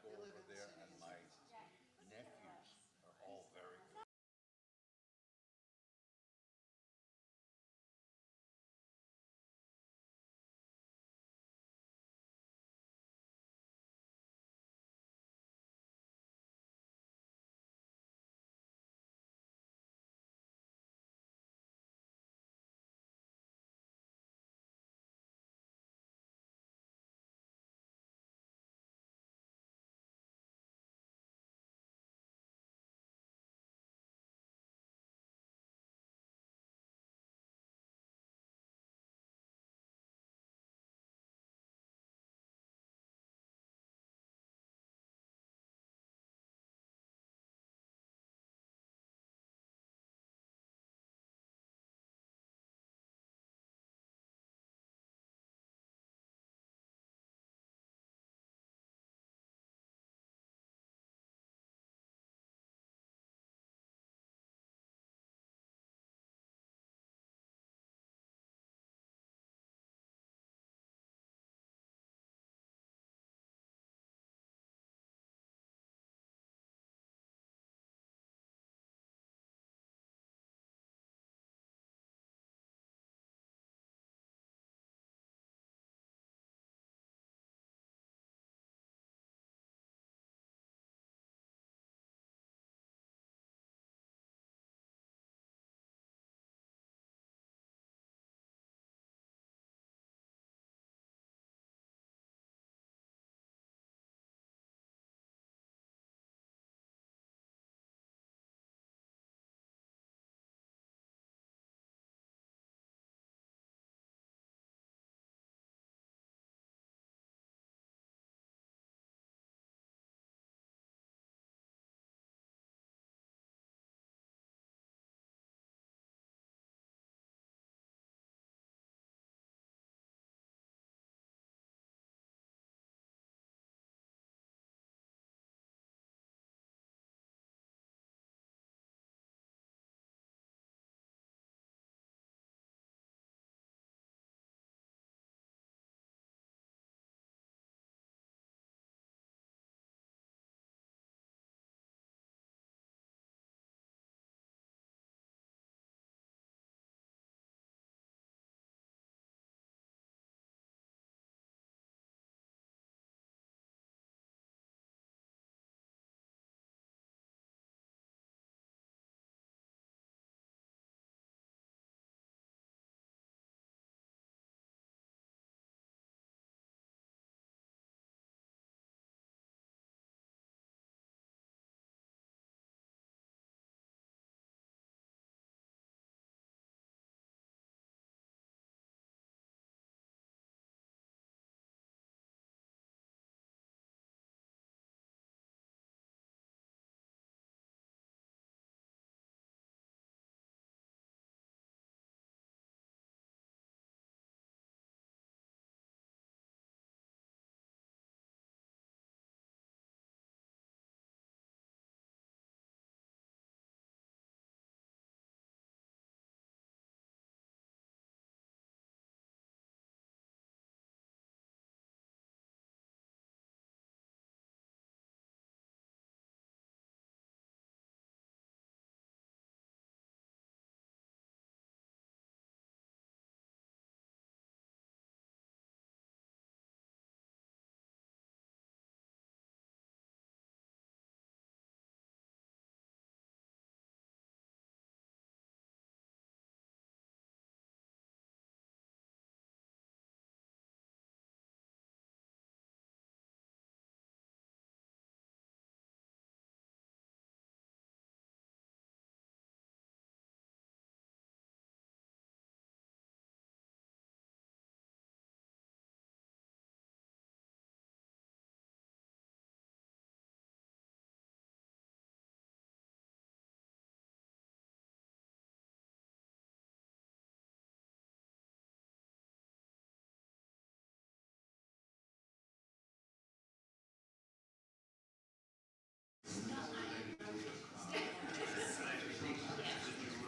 go over there, and my nephews are all very good.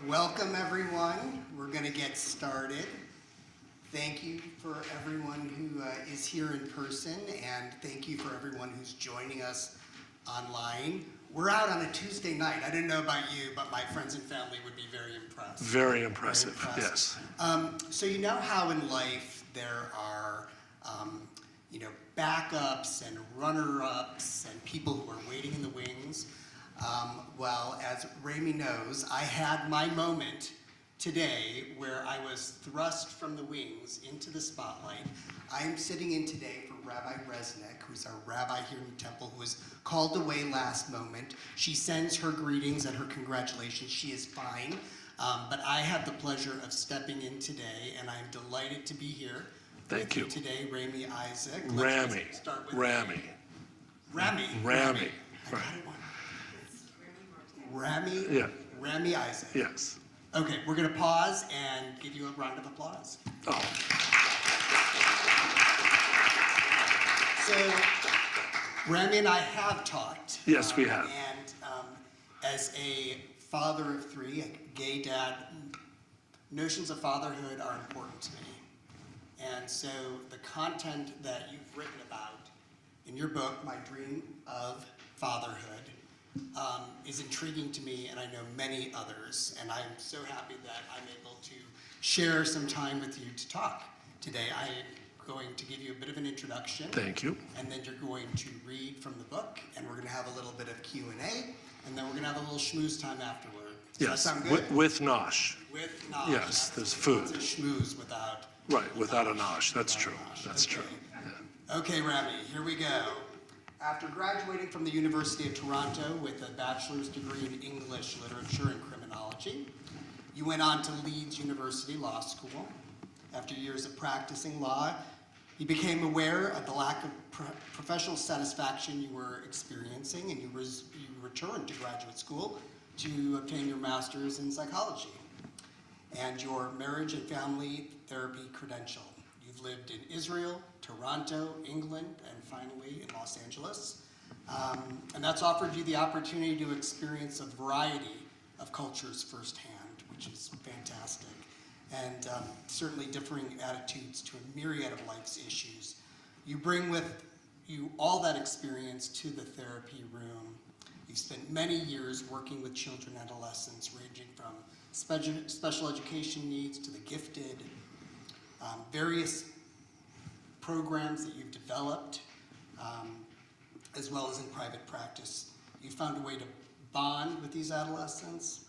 Welcome everyone. We're going to get started. Thank you for everyone who is here in person, and thank you for everyone who's joining us online. We're out on a Tuesday night. I don't know about you, but my friends and family would be very impressed. Very impressive, yes. So you know how in life there are, backups and runner-ups and people who are waiting in the wings. Well, as Rami knows, I had my moment today where I was thrust from the wings into the spotlight. I am sitting in today for Rabbi Resnick, who's our rabbi here in the temple, who was called away last moment. She sends her greetings and her congratulations. She is fine. But I have the pleasure of stepping in today, and I'm delighted to be here. Thank you. Today, Rami Aizic. Rami. Start with Rami. Rami. Rami. I got it one. Rami. Yeah. Rami Aizic. Yes. Okay, we're going to pause and give you a round of applause. Oh. So, Rami and I have talked. Yes, we have. And as a father of three, a gay dad, notions of fatherhood are important to me. And so the content that you've written about in your book, My Dream of Fatherhood, is intriguing to me, and I know many others. And I'm so happy that I'm able to share some time with you to talk today. I am going to give you a bit of an introduction. Thank you. And then you're going to read from the book, and we're going to have a little bit of Q&A, and then we're going to have a little schmooze time afterward. Does that sound good? With nosh. With nosh. Yes, there's food. Lots of schmooze without. Right, without a nosh. That's true. That's Okay. true. Yeah. Okay, Rami, here we go. After graduating from the University of Toronto with a bachelor's degree in English, literature, and criminology, you went on to Leeds University Law School. After years of practicing law, you became aware of the lack of professional satisfaction you were experiencing, and you returned to graduate school to obtain your master's in psychology and your marriage and family therapy credential. You've lived in Israel, Toronto, England, and finally in Los Angeles. And that's offered you the opportunity to experience a variety of cultures firsthand, which is fantastic. And certainly differing attitudes to a myriad of life's issues. You bring with you all that experience to the therapy room. You've spent many years working with children and adolescents, ranging from special education needs to the gifted, various programs that you've developed, as well as in private practice. You found a way to bond with these adolescents,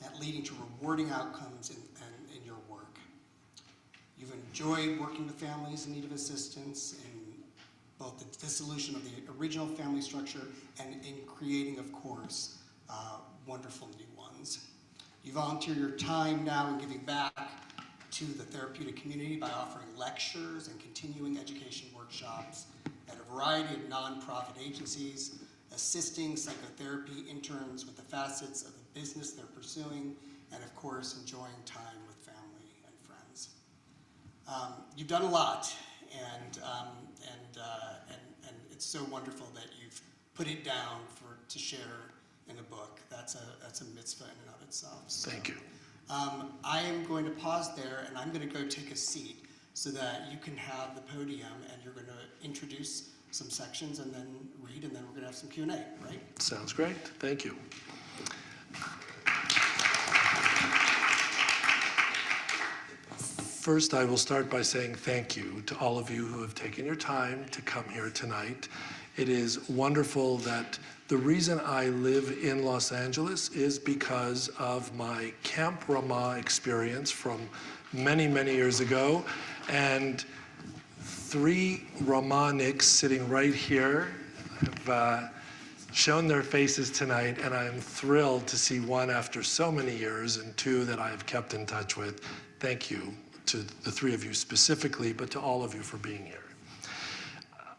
that leading to rewarding outcomes in your work. You've enjoyed working with families in need of assistance in both the dissolution of the original family structure and in creating, of course, wonderful new ones. You volunteer your time now in giving back to the therapeutic community by offering lectures and continuing education workshops at a variety of nonprofit agencies, assisting psychotherapy interns with the facets of the business they're pursuing, and of course, enjoying time with family and friends. You've done a lot, and it's so wonderful that you've put it down to share in a book. That's a mitzvah in and of itself. So, Thank you. I am going to pause there, and I'm going to go take a seat so that you can have the podium, and you're going to introduce some sections and then read, and then we're going to have some Q&A, right? Sounds great. Thank you. First, I will start by saying thank you to all of you who have taken your time to come here tonight. It is wonderful that the reason I live in Los Angeles is because of my Camp Ramah experience from many, many years ago. And 3 Ramahniks sitting right here have shown their faces tonight, and I am thrilled to see one after so many years and 2 that I have kept in touch with. Thank you to the 3 of you specifically, but to all of you for being here.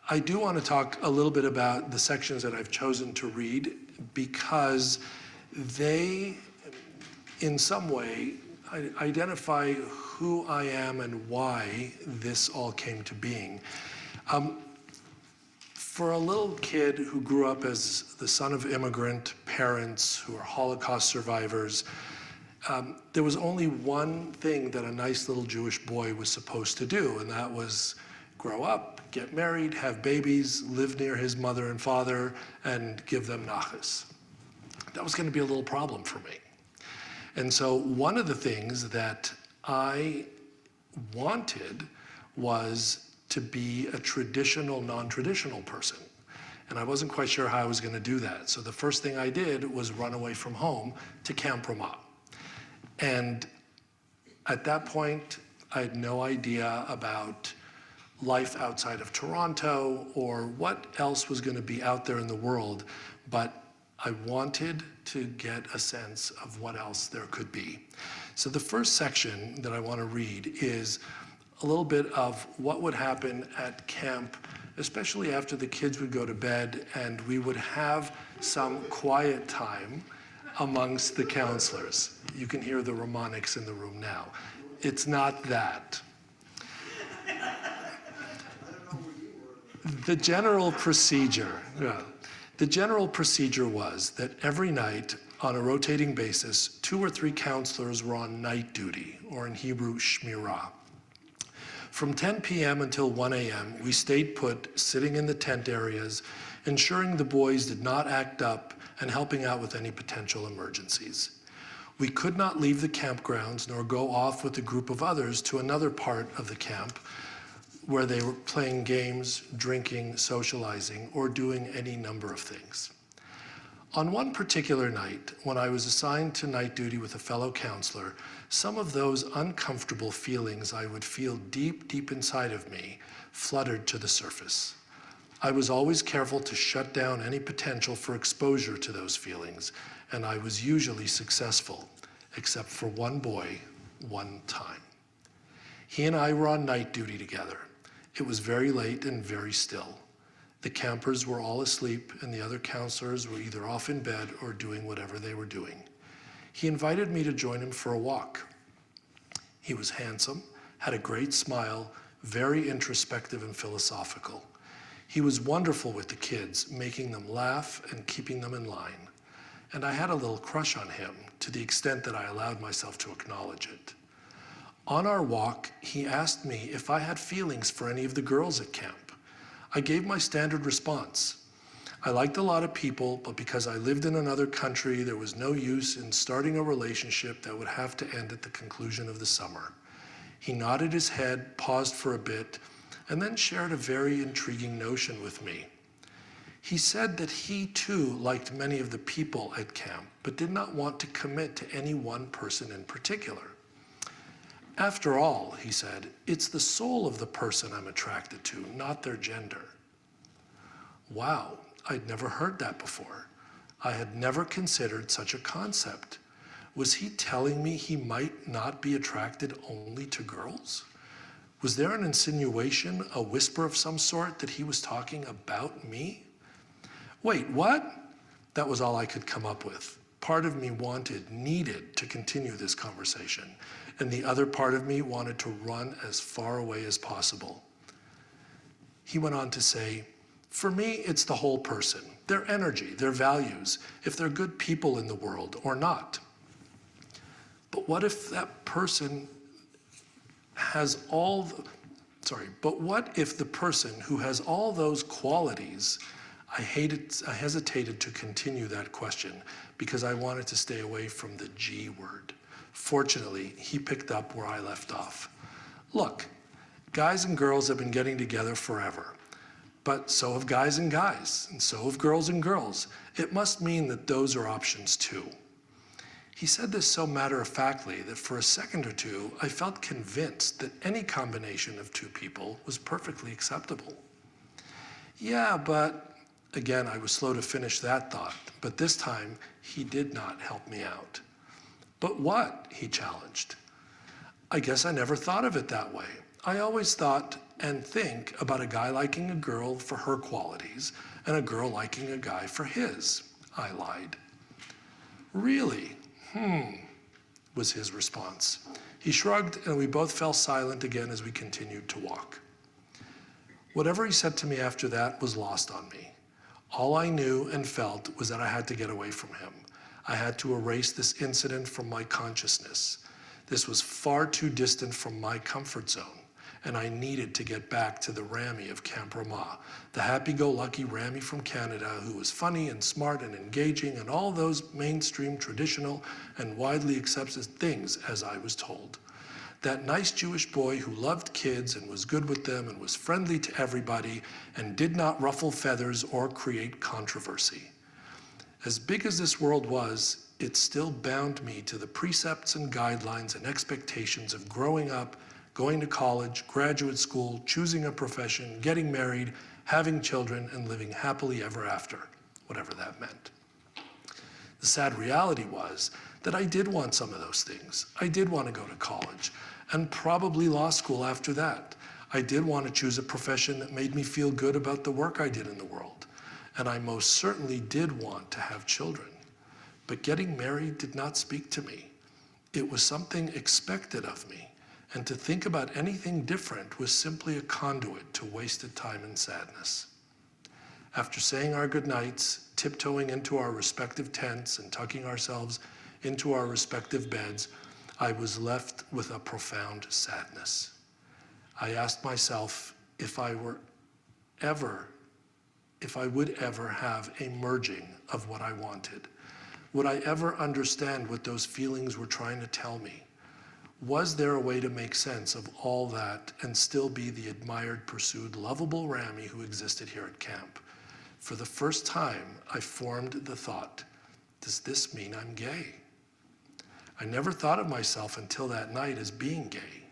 I do want to talk a little bit about the sections that I've chosen to read because they, in some way, identify who I am and why this all came to being. For a little kid who grew up as the son of immigrant parents who are Holocaust survivors, there was only one thing that a nice little Jewish boy was supposed to do, and that was grow up, get married, have babies, live near his mother and father, and give them nachas. That was going to be a little problem for me. And so one of the things that I wanted was to be a traditional, non-traditional person. And I wasn't quite sure how I was going to do that. So the first thing I did was run away from home to Camp Ramah. And at that point, I had no idea about life outside of Toronto or what else was going to be out there in the world, but I wanted to get a sense of what else there could be. So the first section that I want to read is a little bit of what would happen at camp, especially after the kids would go to bed and we would have some quiet time amongst the counselors. You can hear the Ramonics in the room now. It's not that. The general procedure was that every night on a rotating basis, 2 or 3 counselors were on night duty, or in Hebrew, shmirah. From 10 p.m. until 1 a.m., we stayed put, sitting in the tent areas, ensuring the boys did not act up and helping out with any potential emergencies. We could not leave the campgrounds nor go off with a group of others to another part of the camp where they were playing games, drinking, socializing, or doing any number of things. On one particular night, when I was assigned to night duty with a fellow counselor, some of those uncomfortable feelings I would feel deep, deep inside of me fluttered to the surface. I was always careful to shut down any potential for exposure to those feelings, and I was usually successful, except for one boy, one time. He and I were on night duty together. It was very late and very still. The campers were all asleep and the other counselors were either off in bed or doing whatever they were doing. He invited me to join him for a walk. He was handsome, had a great smile, very introspective and philosophical. He was wonderful with the kids, making them laugh and keeping them in line. And I had a little crush on him, to the extent that I allowed myself to acknowledge it. On our walk, he asked me if I had feelings for any of the girls at camp. I gave my standard response. I liked a lot of people, but because I lived in another country, there was no use in starting a relationship that would have to end at the conclusion of the summer. He nodded his head, paused for a bit, and then shared a very intriguing notion with me. He said that he too liked many of the people at camp, but did not want to commit to any one person in particular. After all, he said, it's the soul of the person I'm attracted to, not their gender. Wow, I'd never heard that before. I had never considered such a concept. Was he telling me he might not be attracted only to girls? Was there an insinuation, a whisper of some sort, that he was talking about me? Wait, what? That was all I could come up with. Part of me needed to continue this conversation, and the other part of me wanted to run as far away as possible. He went on to say, for me, it's the whole person, their energy, their values, if they're good people in the world or not. But what if that person has but what if the person who has all those qualities, I hesitated to continue that question because I wanted to stay away from the G word. Fortunately, he picked up where I left off. Look, guys and girls have been getting together forever, but so have guys and guys, and so have girls and girls. It must mean that those are options too. He said this so matter-of-factly that for a second or two, I felt convinced that any combination of two people was perfectly acceptable. Yeah, but again, I was slow to finish that thought, but this time he did not help me out. But what? He challenged. I guess I never thought of it that way. I always thought and think about a guy liking a girl for her qualities and a girl liking a guy for his. I lied. Really? Was his response. He shrugged and we both fell silent again as we continued to walk. Whatever he said to me after that was lost on me. All I knew and felt was that I had to get away from him. I had to erase this incident from my consciousness. This was far too distant from my comfort zone, and I needed to get back to the Rami of Camp Ramah, the happy-go-lucky Rami from Canada who was funny and smart and engaging and all those mainstream, traditional, and widely accepted things, as I was told. That nice Jewish boy who loved kids and was good with them and was friendly to everybody and did not ruffle feathers or create controversy. As big as this world was, it still bound me to the precepts and guidelines and expectations of growing up, going to college, graduate school, choosing a profession, getting married, having children, and living happily ever after, whatever that meant. The sad reality was that I did want some of those things. I did want to go to college, and probably law school after that. I did want to choose a profession that made me feel good about the work I did in the world. And I most certainly did want to have children. But getting married did not speak to me. It was something expected of me. And to think about anything different was simply a conduit to wasted time and sadness. After saying our goodnights, tiptoeing into our respective tents and tucking ourselves into our respective beds, I was left with a profound sadness. I asked myself if I would ever have a merging of what I wanted. Would I ever understand what those feelings were trying to tell me? Was there a way to make sense of all that and still be the admired, pursued, lovable Rami who existed here at camp? For the first time, I formed the thought, does this mean I'm gay? I never thought of myself until that night as being gay.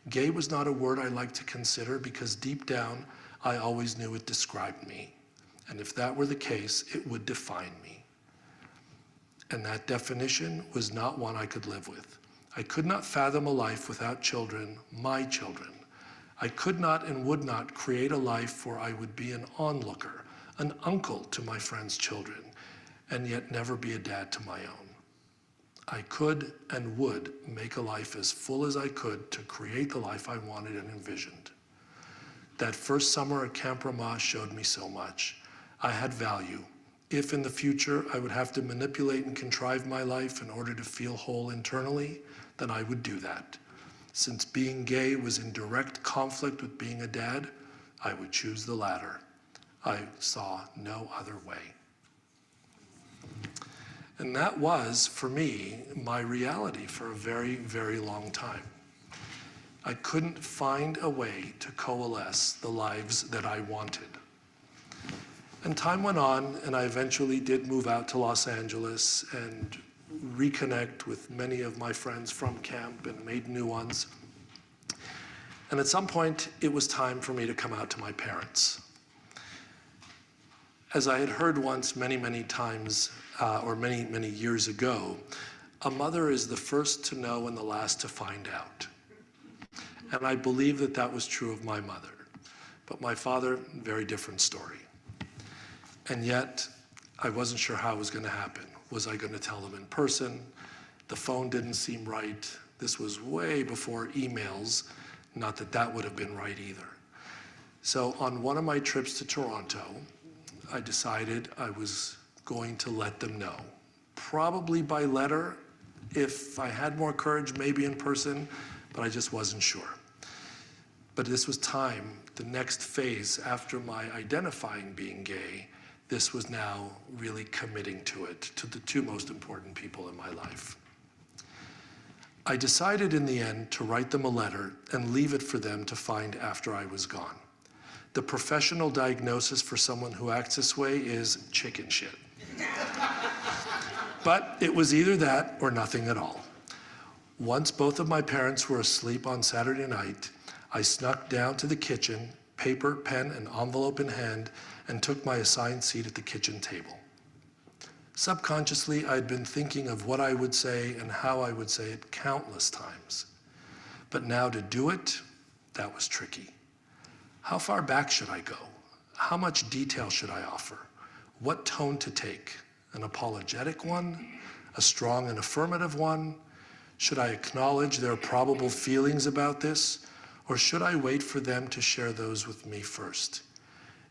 Gay was not a word I liked to consider because deep down, I always knew it described me. And if that were the case, it would define me. And that definition was not one I could live with. I could not fathom a life without children, my children. I could not and would not create a life where I would be an onlooker, an uncle to my friends' children, and yet never be a dad to my own. I could and would make a life as full as I could to create the life I wanted and envisioned. That first summer at Camp Ramah showed me so much. I had value. If in the future I would have to manipulate and contrive my life in order to feel whole internally, then I would do that. Since being gay was in direct conflict with being a dad, I would choose the latter. I saw no other way. And that was, for me, my reality for a very, very long time. I couldn't find a way to coalesce the lives that I wanted. And time went on, and I eventually did move out to Los Angeles and reconnect with many of my friends from camp and made new ones. And at some point, it was time for me to come out to my parents. As I had heard once many, many times, or many, many years ago, a mother is the first to know and the last to find out. And I believe that that was true of my mother. But my father, very different story. And yet, I wasn't sure how it was going to happen. Was I going to tell them in person? The phone didn't seem right. This was way before emails. Not that that would have been right either. So on one of my trips to Toronto, I decided I was going to let them know. Probably by letter. If I had more courage, maybe in person, but I just wasn't sure. But this was time, the next phase after my identifying being gay. This was now really committing to it, to the two most important people in my life. I decided in the end to write them a letter and leave it for them to find after I was gone. The professional diagnosis for someone who acts this way is chicken shit. But it was either that or nothing at all. Once both of my parents were asleep on Saturday night, I snuck down to the kitchen, paper, pen, and envelope in hand, and took my assigned seat at the kitchen table. Subconsciously, I'd been thinking of what I would say and how I would say it countless times. But now to do it, that was tricky. How far back should I go? How much detail should I offer? What tone to take? An apologetic one? A strong and affirmative one? Should I acknowledge their probable feelings about this? Or should I wait for them to share those with me first?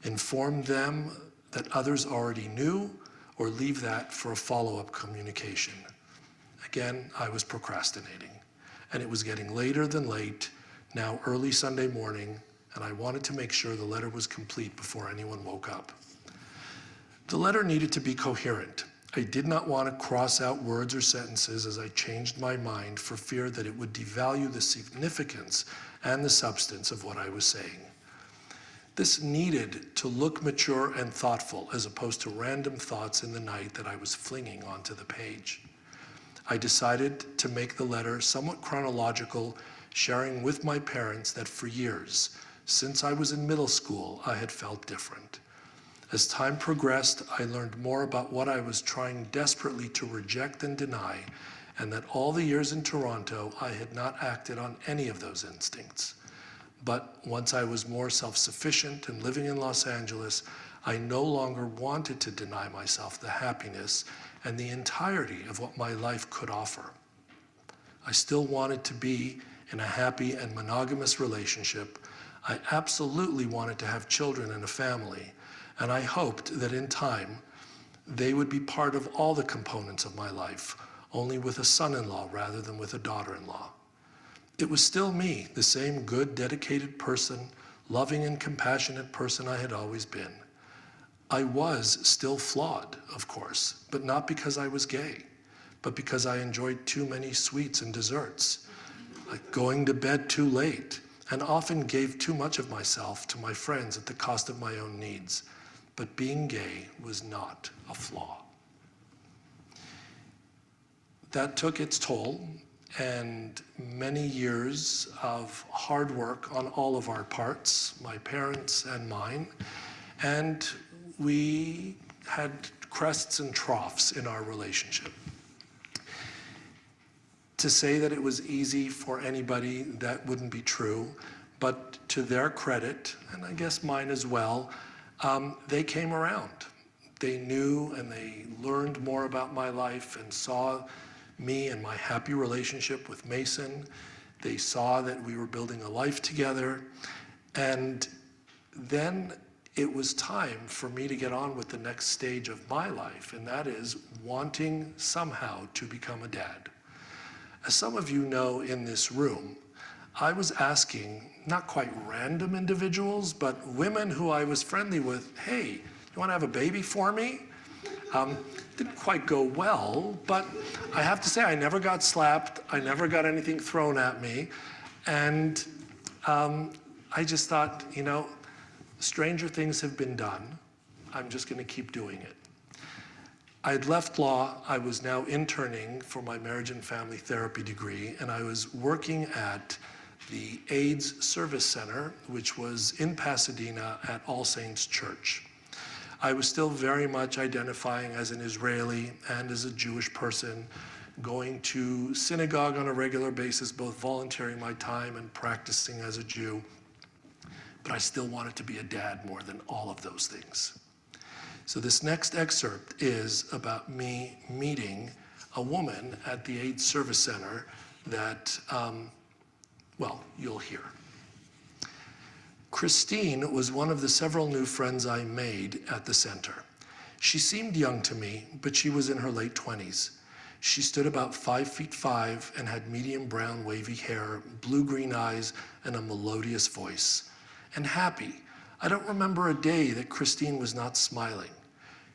Inform them that others already knew, or leave that for a follow-up communication. Again, I was procrastinating, and it was getting later than late, now early Sunday morning, and I wanted to make sure the letter was complete before anyone woke up. The letter needed to be coherent. I did not want to cross out words or sentences as I changed my mind for fear that it would devalue the significance and the substance of what I was saying. This needed to look mature and thoughtful as opposed to random thoughts in the night that I was flinging onto the page. I decided to make the letter somewhat chronological, sharing with my parents that for years, since I was in middle school, I had felt different. As time progressed, I learned more about what I was trying desperately to reject and deny, and that all the years in Toronto, I had not acted on any of those instincts. But once I was more self-sufficient and living in Los Angeles, I no longer wanted to deny myself the happiness and the entirety of what my life could offer. I still wanted to be in a happy and monogamous relationship. I absolutely wanted to have children and a family, and I hoped that in time, they would be part of all the components of my life, only with a son-in-law rather than with a daughter-in-law. It was still me, the same good, dedicated person, loving and compassionate person I had always been. I was still flawed, of course, but not because I was gay, but because I enjoyed too many sweets and desserts, like going to bed too late, and often gave too much of myself to my friends at the cost of my own needs. But being gay was not a flaw. That took its toll, and many years of hard work on all of our parts, my parents and mine, and we had crests and troughs in our relationship. To say that it was easy for anybody, that wouldn't be true, but to their credit, and I guess mine as well, they came around. They knew and they learned more about my life and saw me and my happy relationship with Mason. They saw that we were building a life together. And then it was time for me to get on with the next stage of my life, and that is wanting somehow to become a dad. As some of you know in this room, I was asking not quite random individuals, but women who I was friendly with, hey, you want to have a baby for me? Didn't quite go well, but I have to say I never got slapped. I never got anything thrown at me. And I just thought, you know, stranger things have been done. I'm just going to keep doing it. I had left law. I was now interning for my marriage and family therapy degree, and I was working at the AIDS Service Center, which was in Pasadena at All Saints Church. I was still very much identifying as an Israeli and as a Jewish person, going to synagogue on a regular basis, both volunteering my time and practicing as a Jew. But I still wanted to be a dad more than all of those things. So this next excerpt is about me meeting a woman at the AIDS Service Center that, well, you'll hear. Christine was one of the several new friends I made at the center. She seemed young to me, but she was in her late 20s. She stood about 5'5" and had medium brown wavy hair, blue-green eyes, and a melodious voice. And happy. I don't remember a day that Christine was not smiling.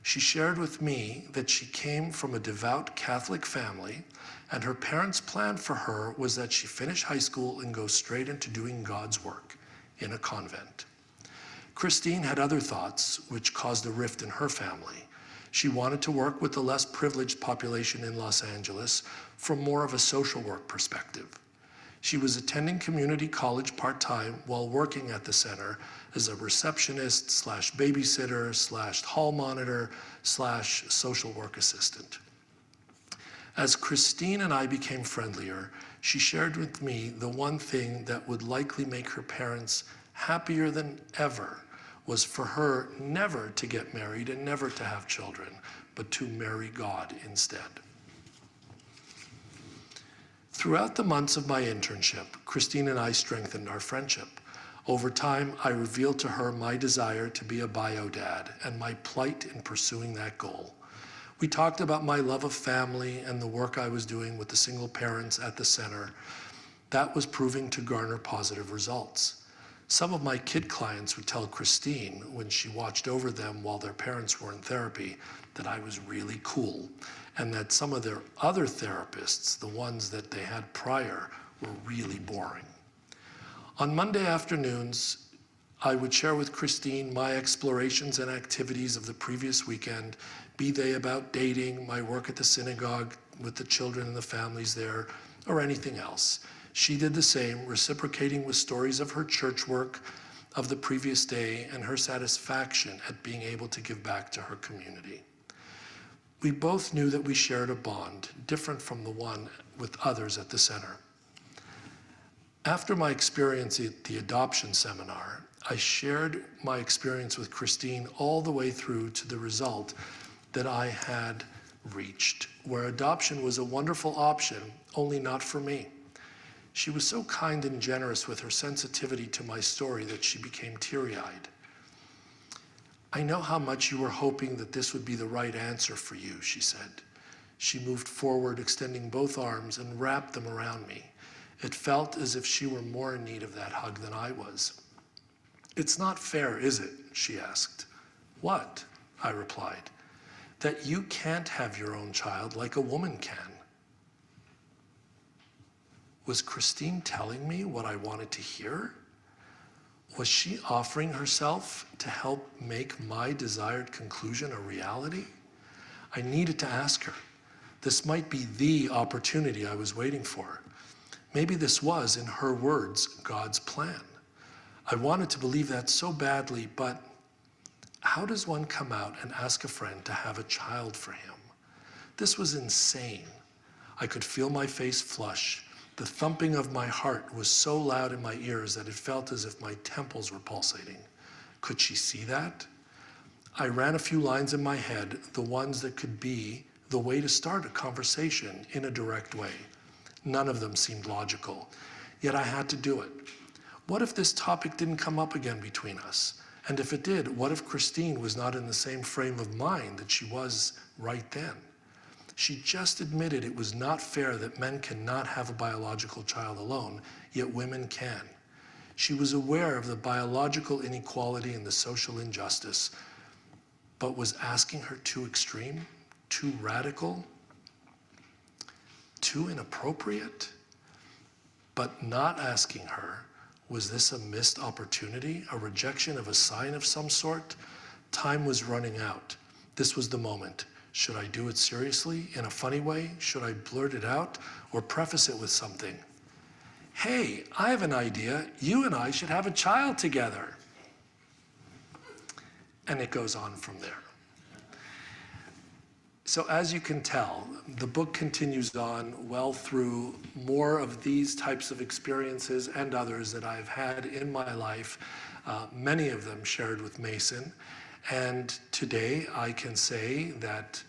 She shared with me that she came from a devout Catholic family, and her parents' plan for her was that she finish high school and go straight into doing God's work in a convent. Christine had other thoughts, which caused a rift in her family. She wanted to work with the less privileged population in Los Angeles from more of a social work perspective. She was attending community college part-time while working at the center as a receptionist slash babysitter slash hall monitor slash social work assistant. As Christine and I became friendlier, she shared with me the one thing that would likely make her parents happier than ever was for her never to get married and never to have children, but to marry God instead. Throughout the months of my internship, Christine and I strengthened our friendship. Over time, I revealed to her my desire to be a bio dad and my plight in pursuing that goal. We talked about my love of family and the work I was doing with the single parents at the center. That was proving to garner positive results. Some of my kid clients would tell Christine, when she watched over them while their parents were in therapy, that I was really cool, and that some of their other therapists, the ones that they had prior, were really boring. On Monday afternoons, I would share with Christine my explorations and activities of the previous weekend, be they about dating, my work at the synagogue with the children and the families there, or anything else. She did the same, reciprocating with stories of her church work of the previous day and her satisfaction at being able to give back to her community. We both knew that we shared a bond, different from the one with others at the center. After my experience at the adoption seminar, I shared my experience with Christine all the way through to the result that I had reached, where adoption was a wonderful option, only not for me. She was so kind and generous with her sensitivity to my story that she became teary-eyed. "I know how much you were hoping that this would be the right answer for you," she said. She moved forward, extending both arms, and wrapped them around me. It felt as if she were more in need of that hug than I was. "It's not fair, is it?" she asked. "What?" I replied. "That you can't have your own child like a woman can." Was Christine telling me what I wanted to hear? Was she offering herself to help make my desired conclusion a reality? I needed to ask her. This might be the opportunity I was waiting for. Maybe this was, in her words, God's plan. I wanted to believe that so badly, but how does one come out and ask a friend to have a child for him? This was insane. I could feel my face flush. The thumping of my heart was so loud in my ears that it felt as if my temples were pulsating. Could she see that? I ran a few lines in my head, the ones that could be the way to start a conversation in a direct way. None of them seemed logical, yet I had to do it. What if this topic didn't come up again between us? And if it did, what if Christine was not in the same frame of mind that she was right then? She just admitted it was not fair that men cannot have a biological child alone, yet women can. She was aware of the biological inequality and the social injustice, but was asking her too extreme, too radical, too inappropriate? But not asking her, was this a missed opportunity, a rejection of a sign of some sort? Time was running out. This was the moment. Should I do it seriously, in a funny way? Should I blurt it out or preface it with something? "Hey, I have an idea. You and I should have a child together." And it goes on from there. So as you can tell, the book continues on well through more of these types of experiences and others that I've had in my life, many of them shared with Mason. And today I can say that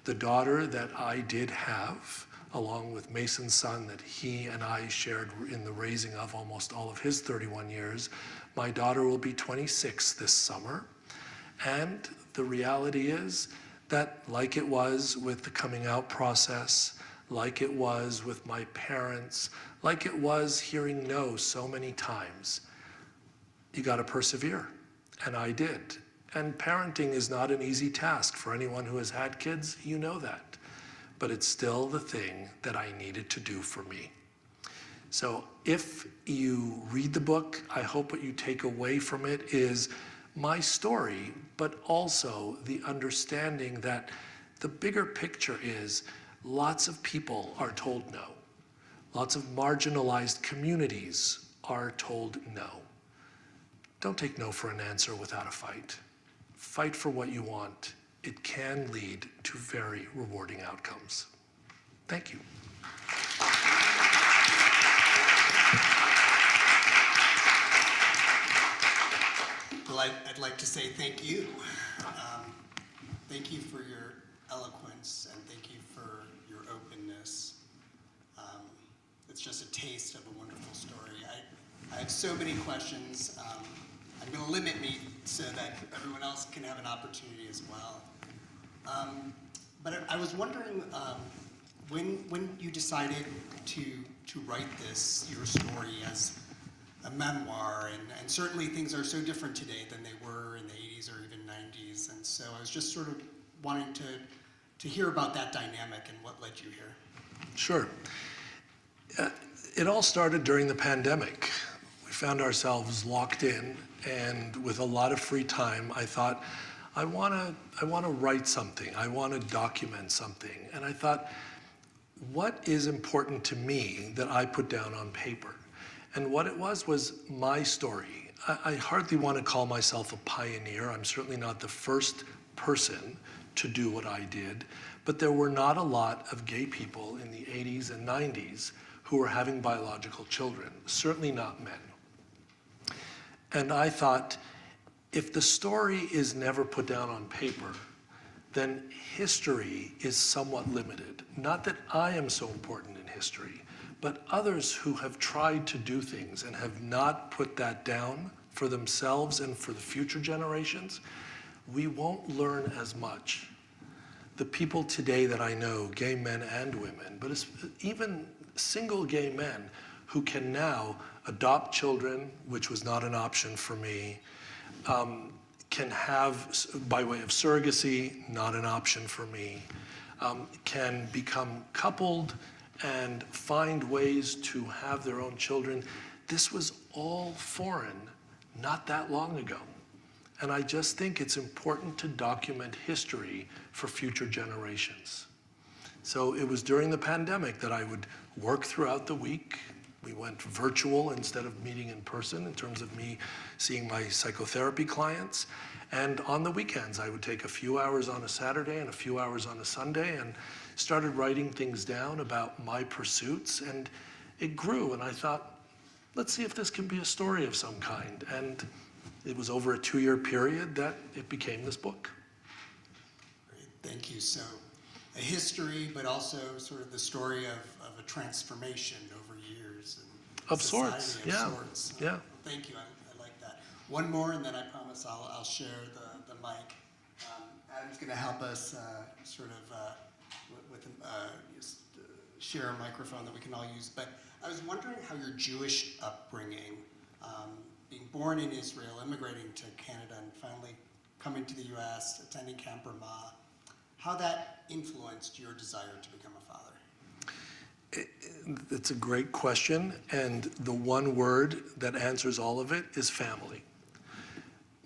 the daughter that I did have, along with Mason's son that he and I shared in the raising of almost all of his 31 years, my daughter will be 26 this summer. And the reality is that, like it was with the coming out process, like it was with my parents, like it was hearing no so many times, you got to persevere. And I did. And parenting is not an easy task for anyone who has had kids, you know that. But it's still the thing that I needed to do for me. So if you read the book, I hope what you take away from it is my story, but also the understanding that the bigger picture is lots of people are told no. Lots of marginalized communities are told no. Don't take no for an answer without a fight. Fight for what you want. It can lead to very rewarding outcomes. Thank you. Well, I'd like to say thank you. Thank you for your eloquence and thank you for your openness. It's just a taste of a wonderful story. I have so many questions. I'm going to limit me so that everyone else can have an opportunity as well. But I was wondering, when you decided to write this, your story, as a memoir, and certainly things are so different today than they were in the 80s or even 90s, and so I was just sort of wanting to hear about that dynamic and what led you here. Sure. It all started during the pandemic. We found ourselves locked in, and with a lot of free time, I thought, I want to write something. I want to document something. And I thought, what is important to me that I put down on paper? And what it was my story. I hardly want to call myself a pioneer. I'm certainly not the first person to do what I did, but there were not a lot of gay people in the 80s and 90s who were having biological children, certainly not men. And I thought, if the story is never put down on paper, then history is somewhat limited. Not that I am so important in history, but others who have tried to do things and have not put that down for themselves and for the future generations, we won't learn as much. The people today that I know, gay men and women, but even single gay men who can now adopt children, which was not an option for me, can have, by way of surrogacy, not an option for me, can become coupled and find ways to have their own children. This was all foreign not that long ago. And I just think it's important to document history for future generations. So it was during the pandemic that I would work throughout the week. We went virtual instead of meeting in person in terms of me seeing my psychotherapy clients. And on the weekends, I would take a few hours on a Saturday and a few hours on a Sunday and started writing things down about my pursuits. And it grew, and I thought, let's see if this can be a story of some kind. And it was over a 2-year period that it became this book. Great, thank you. So a history, but also sort of the story of a transformation over years. And of sorts, yeah. Yeah. Thank you, I like that. One more, and then I promise I'll share the mic. Adam's going to help us share a microphone that we can all use. But I was wondering how your Jewish upbringing, being born in Israel, immigrating to Canada, and finally coming to the U.S., attending Camp Ramah, how that influenced your desire to become a father? It's a great question, and the one word that answers all of it is family.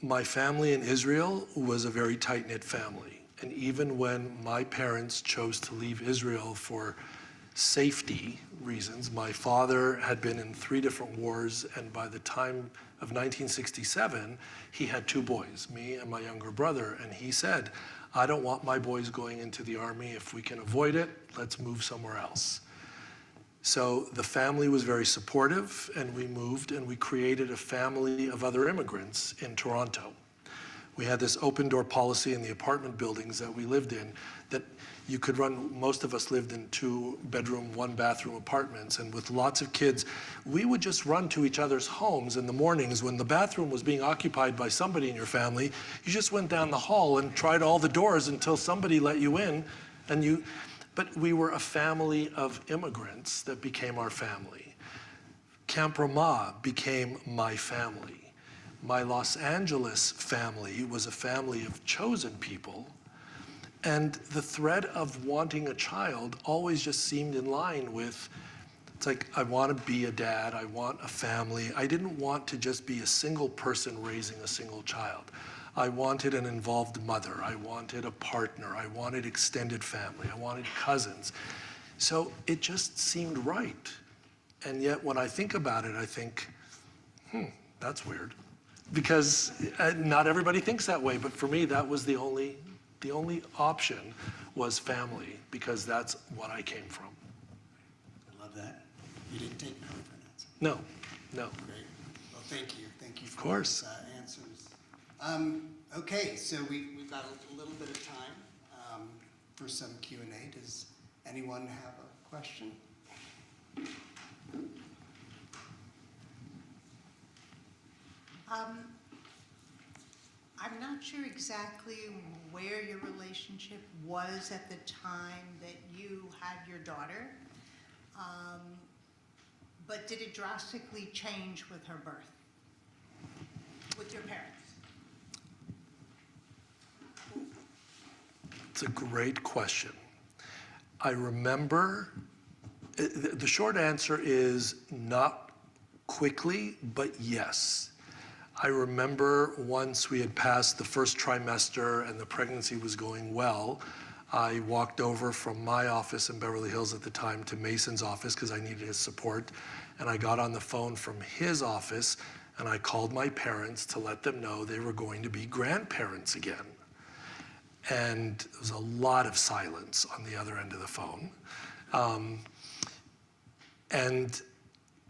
My family in Israel was a very tight-knit family, and even when my parents chose to leave Israel for safety reasons, my father had been in 3 different wars, and by the time of 1967, he had 2 boys, me and my younger brother, and he said, I don't want my boys going into the army. If we can avoid it, let's move somewhere else. So the family was very supportive, and we moved, and we created a family of other immigrants in Toronto. We had this open door policy in the apartment buildings that we lived in that you could run, most of us lived in 2-bedroom, 1-bathroom apartments, and with lots of kids, we would just run to each other's homes in the mornings when the bathroom was being occupied by somebody in your family. You just went down the hall and tried all the doors until somebody let you in, but we were a family of immigrants that became our family. Camp Ramah became my family. My Los Angeles family was a family of chosen people, and the thread of wanting a child always just seemed in line with, it's like, I want to be a dad, I want a family. I didn't want to just be a single person raising a single child. I wanted an involved mother, I wanted a partner, I wanted extended family, I wanted cousins. So it just seemed right. And yet when I think about it, I think, that's weird. Because not everybody thinks that way, but for me, that was the only option was family, because that's what I came from. I love that. You didn't take no for an answer. No, no. Great. Well, thank you. Thank you for Of course. those answers. Okay, so we've got a little bit of time for some Q&A. Does anyone have a question? I'm not sure exactly where your relationship was at the time that you had your daughter, but did it drastically change with her birth, with your parents? It's a great question. I remember, the short answer is not quickly, but yes. I remember once we had passed the first trimester and the pregnancy was going well, I walked over from my office in Beverly Hills at the time to Mason's office because I needed his support. And I got on the phone from his office and I called my parents to let them know they were going to be grandparents again. And there was a lot of silence on the other end of the phone. And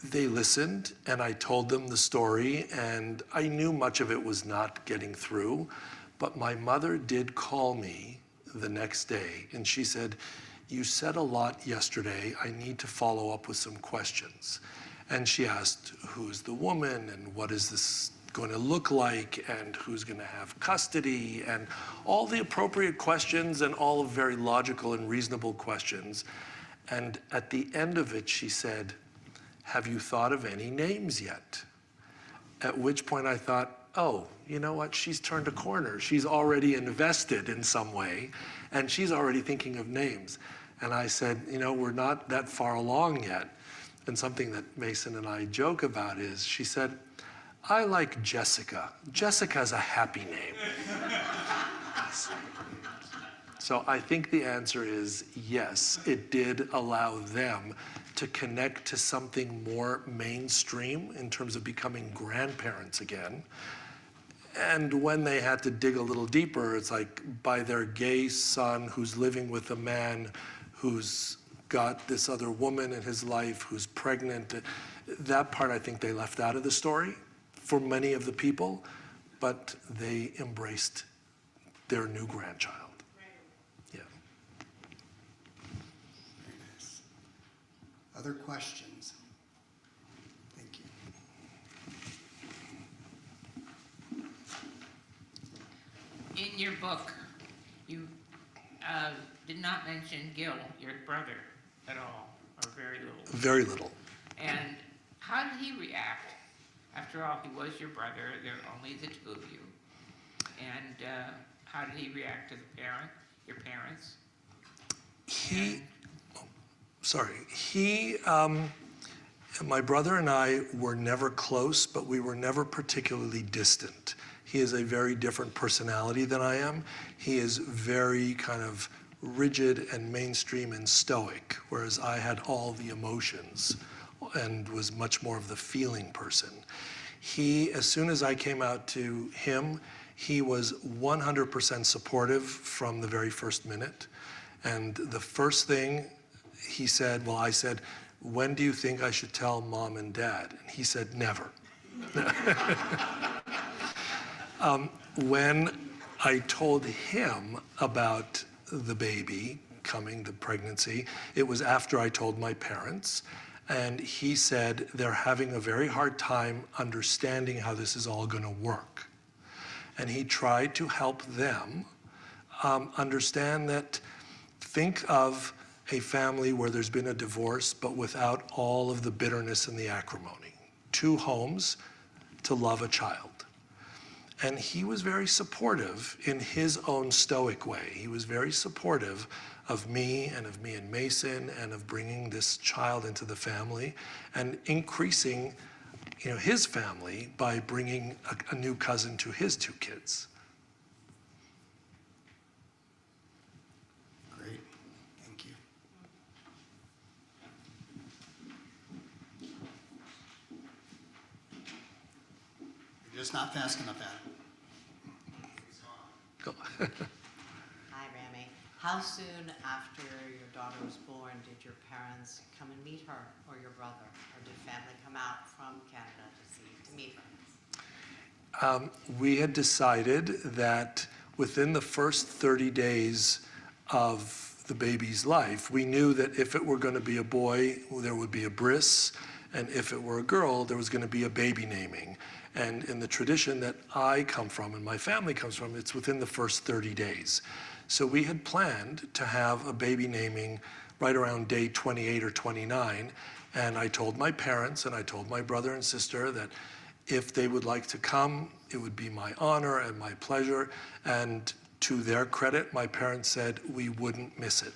they listened, and I told them the story, and I knew much of it was not getting through, but my mother did call me the next day, and she said, "You said a lot yesterday. I need to follow up with some questions." And she asked, who's the woman, and what is this going to look like, and who's going to have custody, and all the appropriate questions, and all of very logical and reasonable questions. And at the end of it, she said, "Have you thought of any names yet?" At which point I thought, oh, you know what? She's turned a corner. She's already invested in some way, and she's already thinking of names. And I said, you know, we're not that far along yet. And something that Mason and I joke about is, she said, "I like Jessica. Jessica's a happy name." So I think the answer is yes, it did allow them to connect to something more mainstream in terms of becoming grandparents again. And when they had to dig a little deeper, it's like by their gay son who's living with a man who's got this other woman in his life who's pregnant. That part I think they left out of the story for many of the people, but they embraced their new grandchild. Yeah. Very nice. Other questions? Thank you. In your book, you did not mention Gil, your brother, at all, or very little. Very little. And how did he react? After all, he was your brother. There are only the two of you. And how did he react to your parents? My brother and I were never close, but we were never particularly distant. He is a very different personality than I am. He is very kind of rigid and mainstream and stoic, whereas I had all the emotions and was much more of the feeling person. He, as soon as I came out to him, he was 100% supportive from the very first minute. And the first thing he said, well, I said, "When do you think I should tell mom and dad?" And he said, "Never." When I told him about the baby coming, the pregnancy, it was after I told my parents. And he said they're having a very hard time understanding how this is all going to work. And he tried to help them understand that, think of a family where there's been a divorce, but without all of the bitterness and the acrimony. 2 homes to love a child. And he was very supportive in his own stoic way. He was very supportive of me and Mason and of bringing this child into the family and increasing, his family by bringing a new cousin to his 2 kids. Great, thank you. You're just not fast enough, Adam. Go. Hi, Rami. How soon after your daughter was born did your parents come and meet her or your brother? Or did family come out from Canada to meet her? We had decided that within the first 30 days of the baby's life, we knew that if it were going to be a boy, there would be a bris, and if it were a girl, there was going to be a baby naming. And in the tradition that I come from and my family comes from, it's within the first 30 days. So we had planned to have a baby naming right around day 28 or 29. And I told my parents and I told my brother and sister that if they would like to come, it would be my honor and my pleasure. And to their credit, my parents said we wouldn't miss it.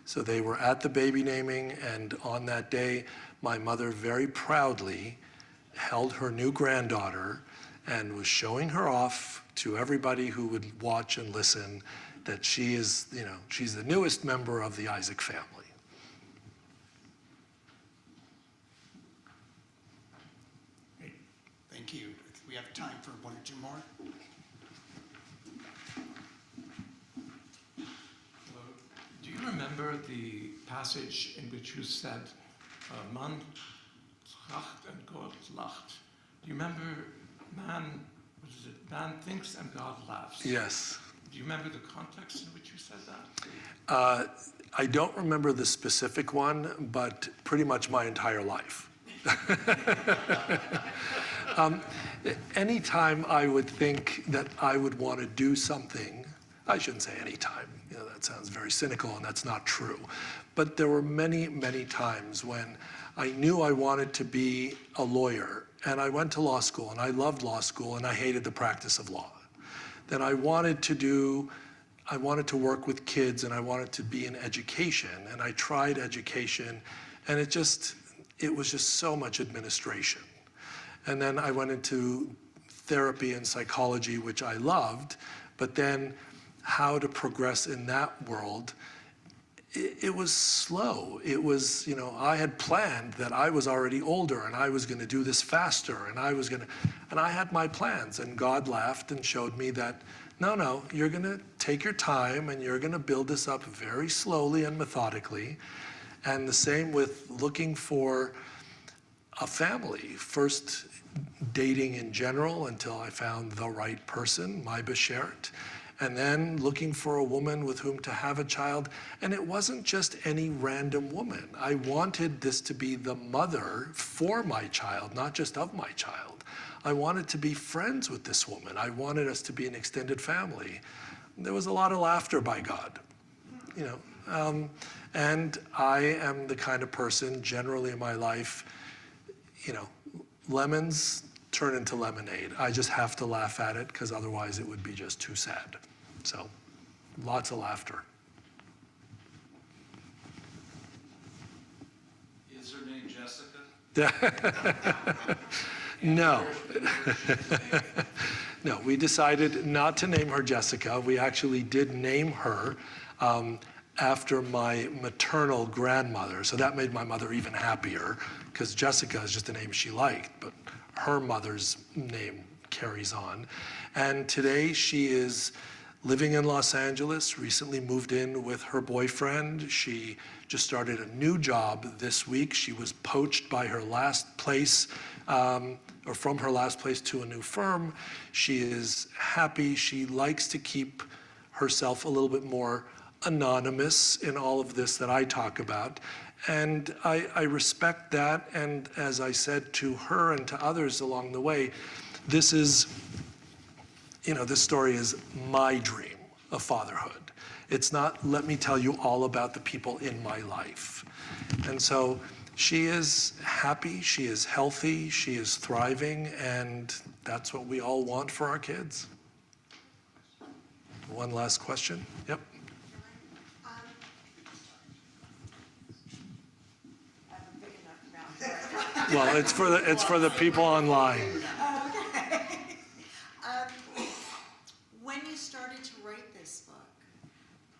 So they were at the baby naming, and on that day, my mother very proudly held her new granddaughter and was showing her off to everybody who would watch and listen that she is, she's the newest member of the Aizic family. Great. Thank you. We have time for one or two more. Do you remember the passage in which you said, man tracht and God lacht? Do you remember man thinks and God laughs? Yes. Do you remember the context in which you said that? I don't remember the specific one, but pretty much my entire life. Anytime I would think that I would want to do something, I shouldn't say anytime, that sounds very cynical and that's not true. But there were many, many times when I knew I wanted to be a lawyer, and I went to law school and I loved law school and I hated the practice of law. Then I wanted to work with kids and I wanted to be in education, and I tried education, and it was just so much administration. And then I went into therapy and psychology, which I loved, but then how to progress in that world, it was slow. It was, I had planned that I was already older and I was going to do this faster, and I had my plans, and God laughed and showed me that, no, you're going to take your time and you're going to build this up very slowly and methodically. And the same with looking for a family. First dating in general until I found the right person, my beshert, and then looking for a woman with whom to have a child. And it wasn't just any random woman. I wanted this to be the mother for my child, not just of my child. I wanted to be friends with this woman. I wanted us to be an extended family. There was a lot of laughter by God, and I am the kind of person generally in my life, lemons turn into lemonade. I just have to laugh at it because otherwise it would be just too sad. So, lots of laughter. Is her name Jessica? No. No, we decided not to name her Jessica. We actually did name her after my maternal grandmother. So that made my mother even happier, because Jessica is just a name she liked, but her mother's name carries on. And today she is living in Los Angeles, recently moved in with her boyfriend. She just started a new job this week. She was poached by her last place, or from her last place to a new firm. She is happy. She likes to keep herself a little bit more anonymous in all of this that I talk about. And I respect that. And as I said to her and to others along the way, this is, this story is my dream of fatherhood. It's not, let me tell you all about the people in my life. And so she is happy, she is healthy, she is thriving, and that's what we all want for our kids. One last question. Yep. Well, it's for the people online. When you started to write this book,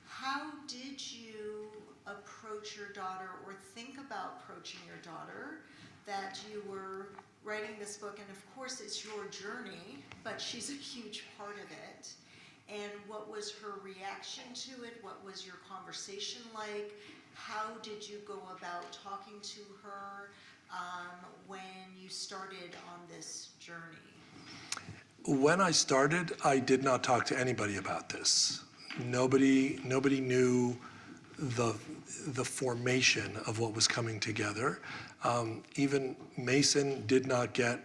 how did you approach your daughter or think about approaching your daughter that you were writing this book? And of course it's your journey, but she's a huge part of it. And what was her reaction to it? What was your conversation like? How did you go about talking to her when you started on this journey? When I started, I did not talk to anybody about this. Nobody knew the formation of what was coming together. Even Mason did not get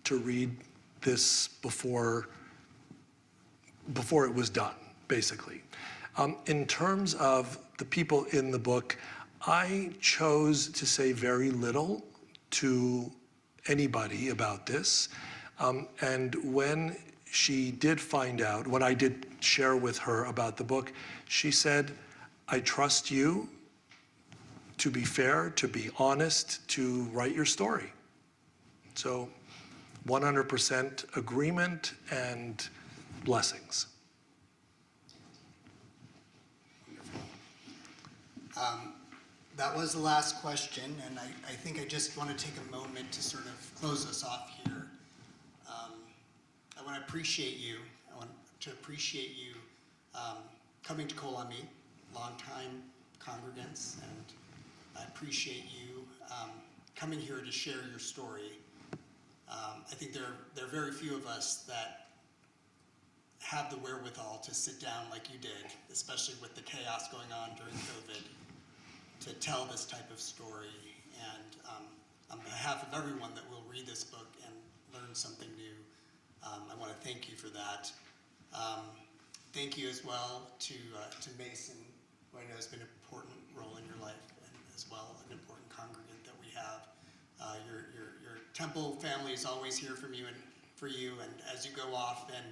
to read this before it was done, basically. In terms of the people in the book, I chose to say very little to anybody about this. And when she did find out, when I did share with her about the book, she said, I trust you to be fair, to be honest, to write your story. So 100% agreement and blessings. That was the last question, and I think I just want to take a moment to sort of close us off here. I want to appreciate you. I want to appreciate you coming to Kol Ami, longtime congregants, and I appreciate you coming here to share your story. I think there are very few of us that have the wherewithal to sit down like you did, especially with the chaos going on during COVID, to tell this type of story. And on behalf of everyone that will read this book and learn something new, I want to thank you for that. Thank you as well to Mason, who I know has been an important role in your life, and as well an important congregant that we have. Your temple family is always here for you, and as you go off and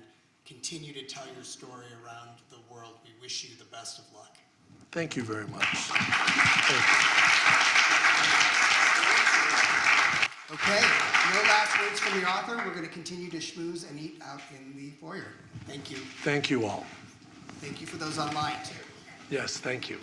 continue to tell your story around the world, we wish you the best of luck. Thank you very much. Thank you. Okay, no last words from the author. We're going to continue to schmooze and eat out in the foyer. Thank you. Thank you all. Thank you for those online, too. Yes, thank you.